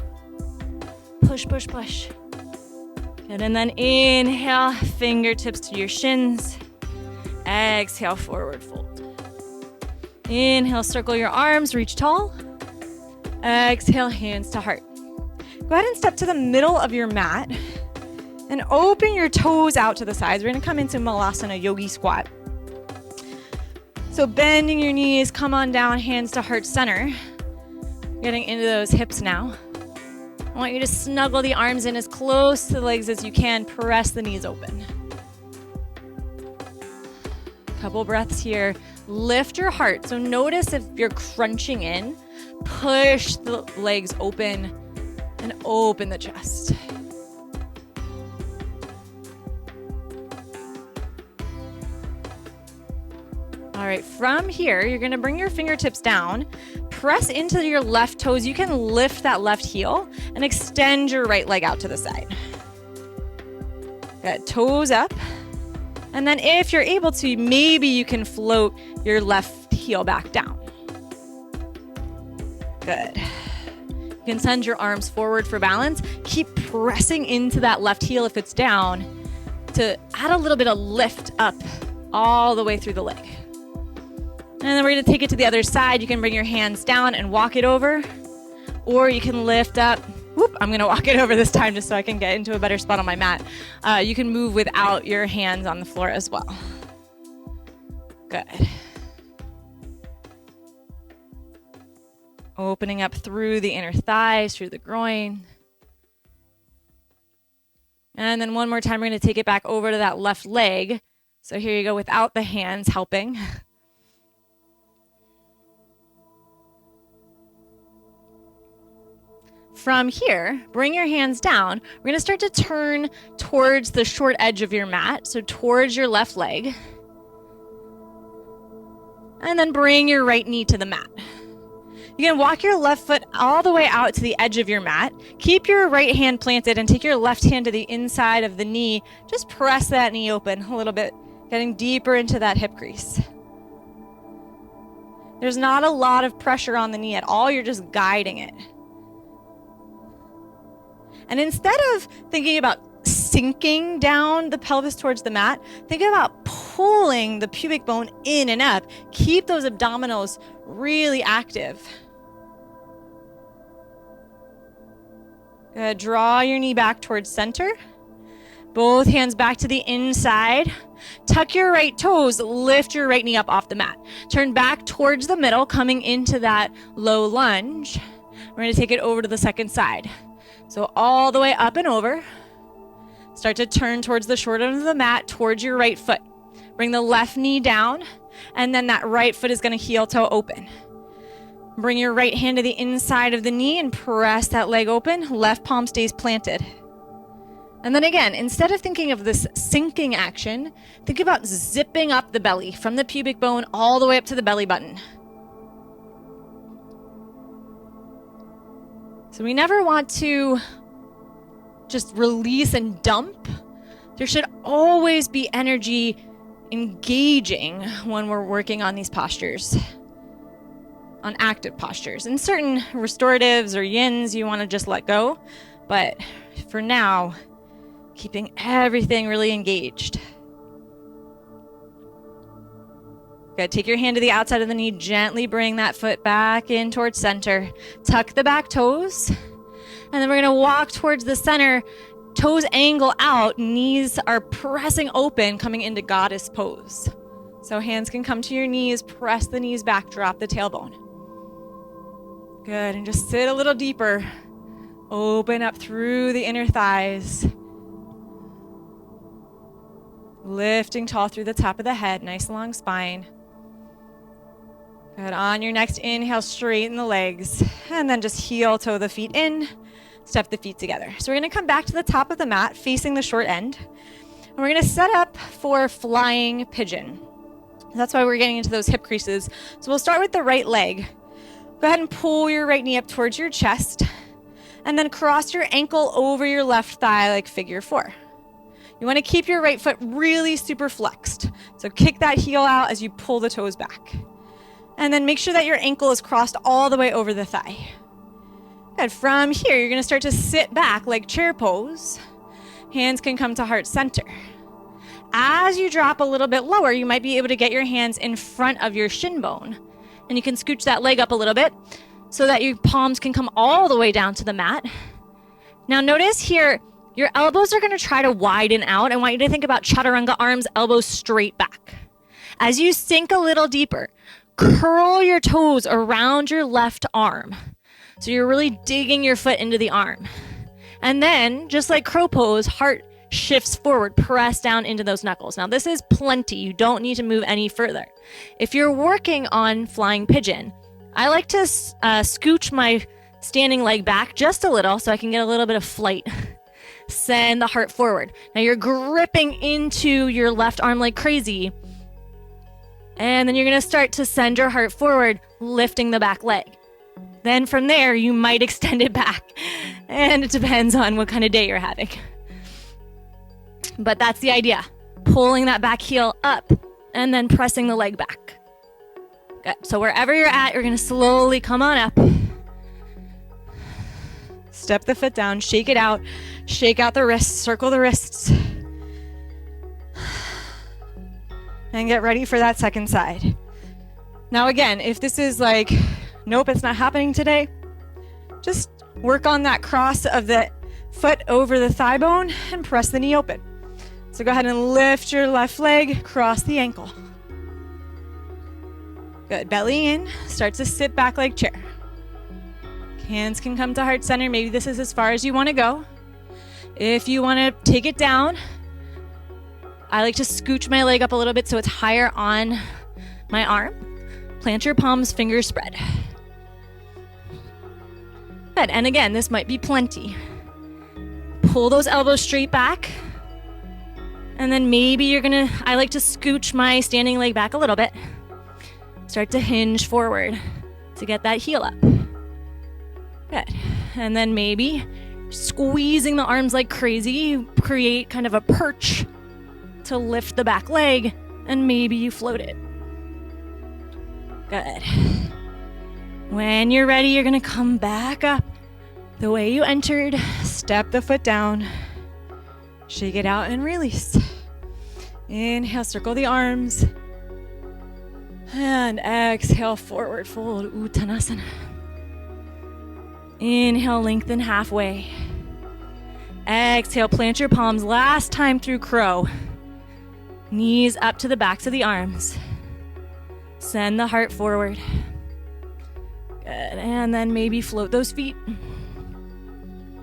S2: Push, push, push. Good, and then inhale, fingertips to your shins. Exhale, forward fold. Inhale, circle your arms, reach tall. Exhale, hands to heart. Go ahead and step to the middle of your mat and open your toes out to the sides. We're going to come into Malasana Yogi Squat. So bending your knees, come on down, hands to heart center. Getting into those hips now. I want you to snuggle the arms in as close to the legs as you can. Press the knees open. Couple breaths here. Lift your heart. So notice if you're crunching in, push the legs open and open the chest. All right, from here, you're gonna bring your fingertips down, press into your left toes. You can lift that left heel and extend your right leg out to the side. Good, toes up. And then if you're able to, maybe you can float your left heel back down. Good. You can send your arms forward for balance. Keep pressing into that left heel if it's down to add a little bit of lift up all the way through the leg. And then we're going to take it to the other side. You can bring your hands down and walk it over, or you can lift up. Whoop, I'm going to walk it over this time just so I can get into a better spot on my mat. You can move without your hands on the floor as well. Good. Opening up through the inner thighs, through the groin. And then one more time, we're going to take it back over to that left leg. So here you go without the hands helping. From here, bring your hands down. We're going to start to turn towards the short edge of your mat, so towards your left leg. And then bring your right knee to the mat. You can walk your left foot all the way out to the edge of your mat. Keep your right hand planted and take your left hand to the inside of the knee. Just press that knee open a little bit, getting deeper into that hip crease. There's not a lot of pressure on the knee at all. You're just guiding it. And instead of thinking about sinking down the pelvis towards the mat, think about pulling the pubic bone in and up. Keep those abdominals really active. Good. Draw your knee back towards center. Both hands back to the inside. Tuck your right toes. Lift your right knee up off the mat. Turn back towards the middle, coming into that low lunge. We're going to take it over to the second side. So all the way up and over. Start to turn towards the short end of the mat, towards your right foot. Bring the left knee down, and then that right foot is going to heel toe open. Bring your right hand to the inside of the knee and press that leg open. Left palm stays planted. And then again, instead of thinking of this sinking action, think about zipping up the belly from the pubic bone all the way up to the belly button. So we never want to just release and dump. There should always be energy engaging when we're working on these postures, on active postures. In certain restoratives or yins, you want to just let go. But for now, keeping everything really engaged. Good. Take your hand to the outside of the knee. Gently bring that foot back in towards center. Tuck the back toes. And then we're going to walk towards the center. Toes angle out. Knees are pressing open, coming into goddess pose. So hands can come to your knees. Press the knees back. Drop the tailbone. Good. And just sit a little deeper. Open up through the inner thighs. Lifting tall through the top of the head. Nice long spine. Good. On your next inhale, straighten the legs. And then just heel toe the feet in. Step the feet together. So we're going to come back to the top of the mat, facing the short end. And we're going to set up for flying pigeon. That's why we're getting into those hip creases. So we'll start with the right leg. Go ahead and pull your right knee up towards your chest. And then cross your ankle over your left thigh like figure four. You want to keep your right foot really super flexed. So kick that heel out as you pull the toes back. And then make sure that your ankle is crossed all the way over the thigh. Good. From here, you're going to start to sit back like chair pose. Hands can come to heart center. As you drop a little bit lower, you might be able to get your hands in front of your shin bone. And you can scooch that leg up a little bit so that your palms can come all the way down to the mat. Now notice here, your elbows are going to try to widen out. I want you to think about chaturanga arms, elbows straight back. As you sink a little deeper, curl your toes around your left arm. So you're really digging your foot into the arm. And then, just like crow pose, heart shifts forward, press down into those knuckles. Now this is plenty. You don't need to move any further. If you're working on flying pigeon, I like to scooch my standing leg back just a little so I can get a little bit of flight. Send the heart forward. Now you're gripping into your left arm like crazy. And then you're going to start to send your heart forward, lifting the back leg. Then from there, you might extend it back. And it depends on what kind of day you're having. But that's the idea. Pulling that back heel up and then pressing the leg back. Good. So wherever you're at, you're going to slowly come on up. Step the foot down, shake it out. Shake out the wrists, circle the wrists. And get ready for that second side. Now again, if this is like, nope, it's not happening today, just work on that cross of the foot over the thigh bone and press the knee open. So go ahead and lift your left leg, cross the ankle. Good, belly in, start to sit back like chair. Hands can come to heart center. Maybe this is as far as you want to go. If you want to take it down, I like to scooch my leg up a little bit so it's higher on my arm. Plant your palms, fingers spread. Good, and again, this might be plenty. Pull those elbows straight back. And then maybe I like to scooch my standing leg back a little bit. Start to hinge forward to get that heel up. Good. And then maybe squeezing the arms like crazy, you create kind of a perch to lift the back leg, and maybe you float it. Good. When you're ready, you're gonna come back up the way you entered. Step the foot down. Shake it out and release. Inhale, circle the arms. And exhale, forward fold, Uttanasana. Inhale, lengthen halfway. Exhale, plant your palms last time through crow. Knees up to the backs of the arms. Send the heart forward. Good, and then maybe float those feet.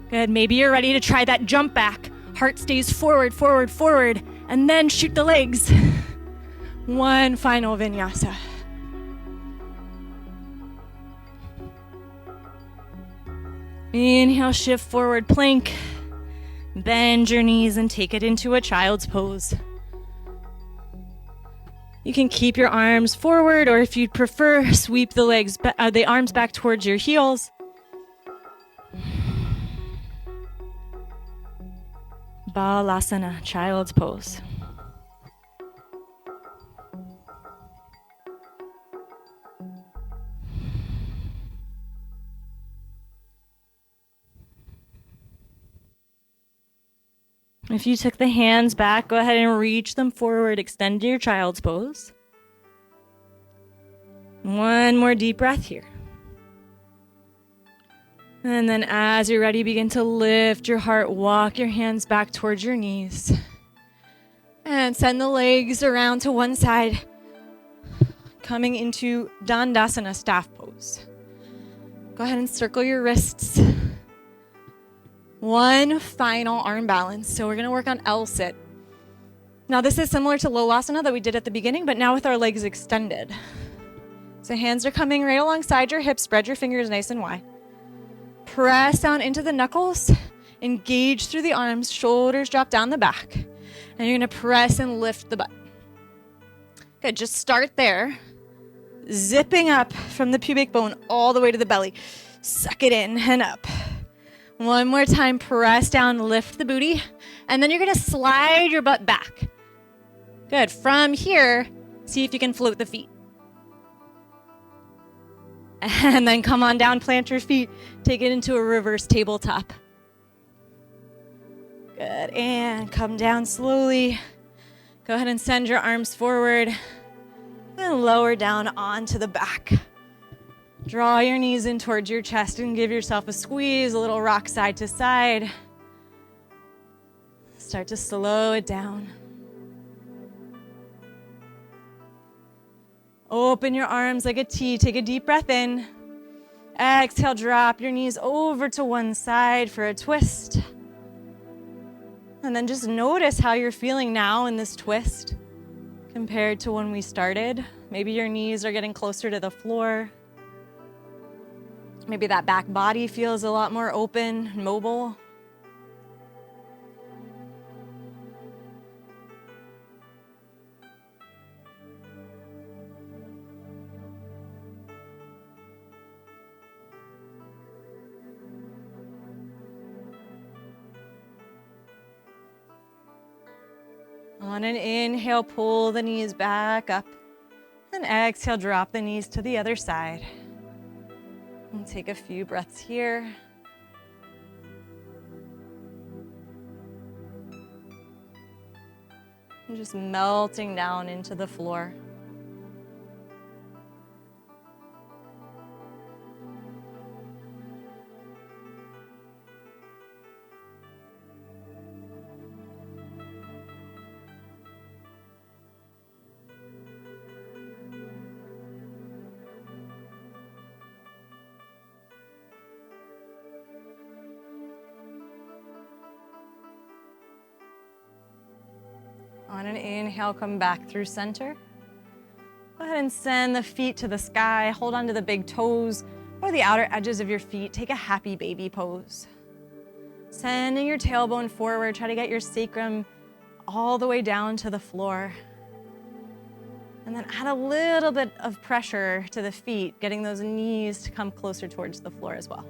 S2: Good, maybe you're ready to try that jump back. Heart stays forward, forward, forward, and then shoot the legs. One final vinyasa. Inhale, shift forward plank. Bend your knees and take it into a child's pose. You can keep your arms forward, or if you'd prefer, sweep the arms back towards your heels. Balasana, child's pose. If you took the hands back, go ahead and reach them forward. Extend your child's pose. One more deep breath here. And then as you're ready, begin to lift your heart. Walk your hands back towards your knees. And send the legs around to one side. Coming into Dandasana, staff pose. Go ahead and circle your wrists. One final arm balance. So we're going to work on L sit. Now this is similar to Lolasana that we did at the beginning, but now with our legs extended. So hands are coming right alongside your hips. Spread your fingers nice and wide. Press down into the knuckles. Engage through the arms. Shoulders drop down the back. And you're going to press and lift the butt. Good. Just start there. Zipping up from the pubic bone all the way to the belly. Suck it in and up. One more time, press down, lift the booty, and then you're going to slide your butt back. Good. From here, see if you can float the feet. And then come on down, plant your feet, take it into a reverse tabletop. Good. And come down slowly. Go ahead and send your arms forward and lower down onto the back. Draw your knees in towards your chest and give yourself a squeeze, a little rock side to side. Start to slow it down. Open your arms like a T. Take a deep breath in. Exhale, drop your knees over to one side for a twist. And then just notice how you're feeling now in this twist compared to when we started. Maybe your knees are getting closer to the floor. Maybe that back body feels a lot more open, mobile. On an inhale, pull the knees back up. And exhale, drop the knees to the other side. And take a few breaths here. And just melting down into the floor. On an inhale, come back through center. Go ahead and send the feet to the sky. Hold on to the big toes or the outer edges of your feet. Take a happy baby pose. Sending your tailbone forward. Try to get your sacrum all the way down to the floor. And then add a little bit of pressure to the feet, getting those knees to come closer towards the floor as well.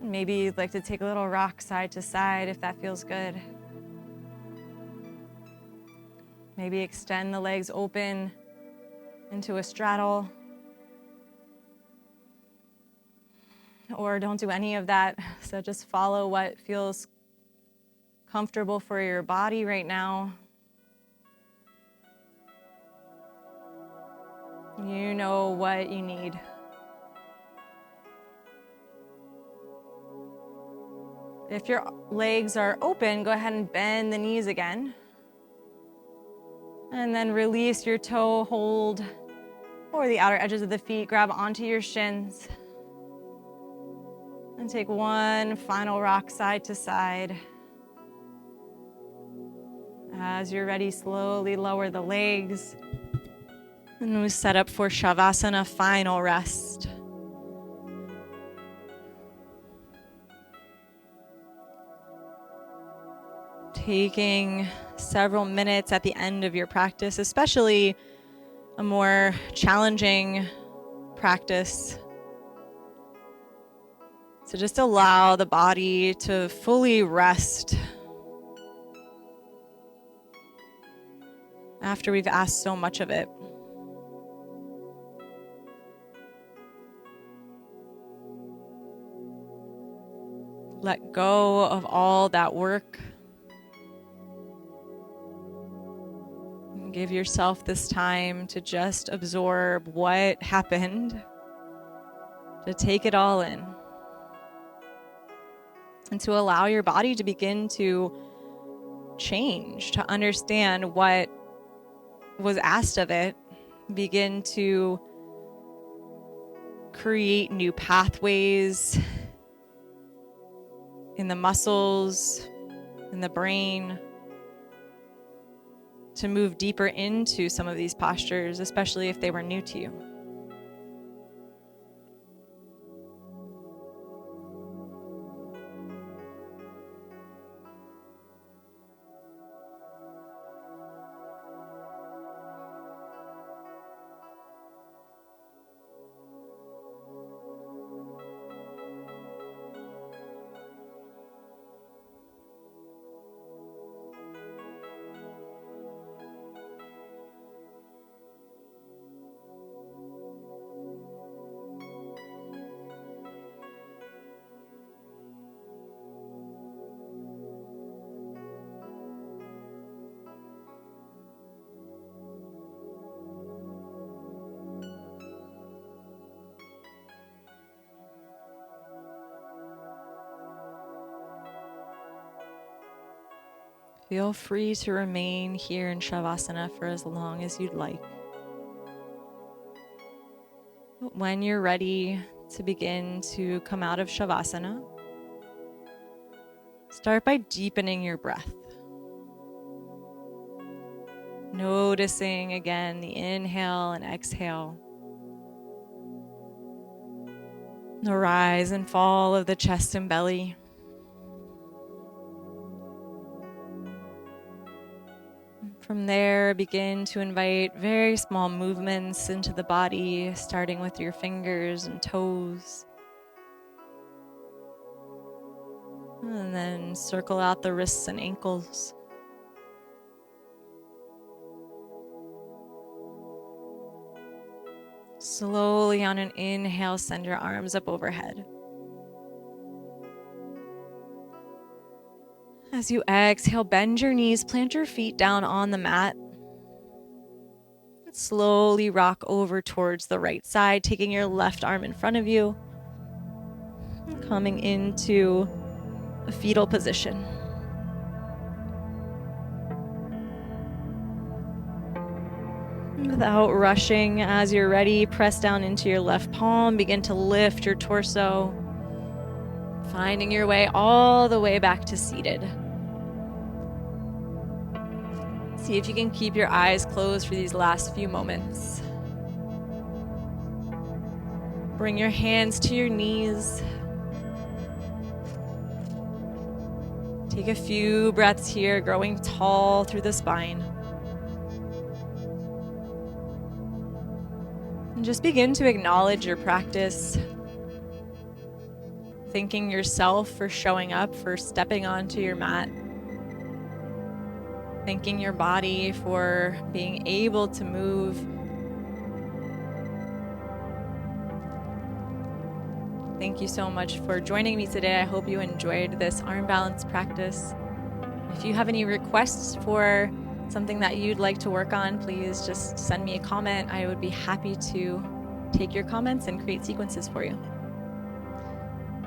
S2: And maybe you'd like to take a little rock side to side if that feels good. Maybe extend the legs open into a straddle. Or don't do any of that. So just follow what feels comfortable for your body right now. You know what you need. If your legs are open, go ahead and bend the knees again. And then release your toe hold or the outer edges of the feet. Grab onto your shins. And take one final rock side to side. As you're ready, slowly lower the legs. And we set up for Shavasana, final rest. Taking several minutes at the end of your practice, especially a more challenging practice. So just allow the body to fully rest after we've asked so much of it. Let go of all that work. And give yourself this time to just absorb what happened, to take it all in, and to allow your body to begin to change, to understand what was asked of it, begin to create new pathways in the muscles, in the brain, to move deeper into some of these postures, especially if they were new to you. Feel free to remain here in Shavasana for as long as you'd like. When you're ready to begin to come out of Shavasana, start by deepening your breath. Noticing again the inhale and exhale, the rise and fall of the chest and belly. From there, begin to invite very small movements into the body, starting with your fingers and toes. And then circle out the wrists and ankles. Slowly on an inhale, send your arms up overhead. As you exhale, bend your knees, plant your feet down on the mat. Slowly rock over towards the right side, taking your left arm in front of you. Coming into a fetal position. Without rushing, as you're ready, press down into your left palm, begin to lift your torso, finding your way all the way back to seated.
S1: See if you can keep your eyes closed for these last few moments. Bring your hands to your knees. Take a few breaths here, growing tall through the spine. And just begin to acknowledge your practice. Thanking yourself for showing up, for stepping onto your mat. Thanking your body for being able to move. Thank you so much for joining me today. I hope you enjoyed this arm balance practice. If you have any requests for something that you'd like to work on, please just send me a comment. I would be happy to take your comments and create sequences for you.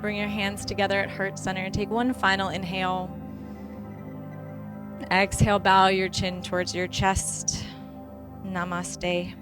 S1: Bring your hands together at heart center. Take one final inhale. Exhale, bow your chin towards your chest. Namaste.